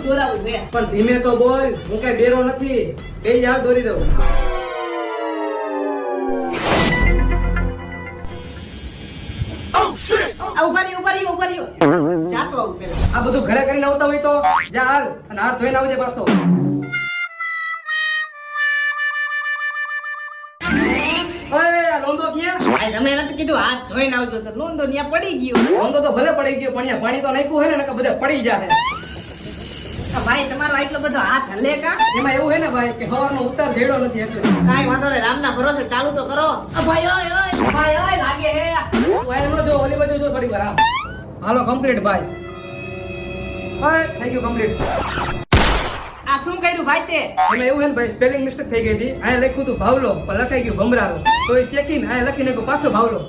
દોરાવું છે. પણ ધીમે તો બોલ, હું કઈ બેરો નથી. બે યાર દોરી દઉં. ઉભા રહ્યો. જાતો આવું પેલા. આ બધું ઘરે કરીને આવતા હોય તો જા હાલ અને હાથ ધોઈને આવજે પાછો. ઓય આ લોંદો ક્યાં? ભાઈ તમે નથી કીધું હાથ ધોઈને આવજો તો લોંદો ન્યા પડી ગયો. લોંદો તો ભલે પડી ગયો પણ અહીંયા પાણી તો નાખ્યું હોય ને નકર બધા પડી જાય. ભાઈ તમારો આટલો બધો હાથ હલે કા? એમાં એવું હે ને ભાઈ કે હવારનો ઉતાર જેડો નથી એટલે. કાઈ વાંધો નહીં, રામના ભરોસે ચાલુ તો કરો. ભાઈ ઓય લાગે હે. તું આ નો જો ઓલી બાજુ જો થોડી વાર આમ. હાલો કમ્પ્લીટ ભાઈ. ઓય થઈ ગયું કમ્પ્લીટ. આ શું કર્યું ભાઈ તે? એમાં એવું હે ને ભાઈ સ્પેલિંગ મિસ્ટેક થઈ ગઈ હતી. અહીંયા લખ્યું હતું ભાવલો પણ લખાઈ ગયું ભમરારો. તો એ ચેકિંગ અહીંયા લખીને પાછો ભાવલો.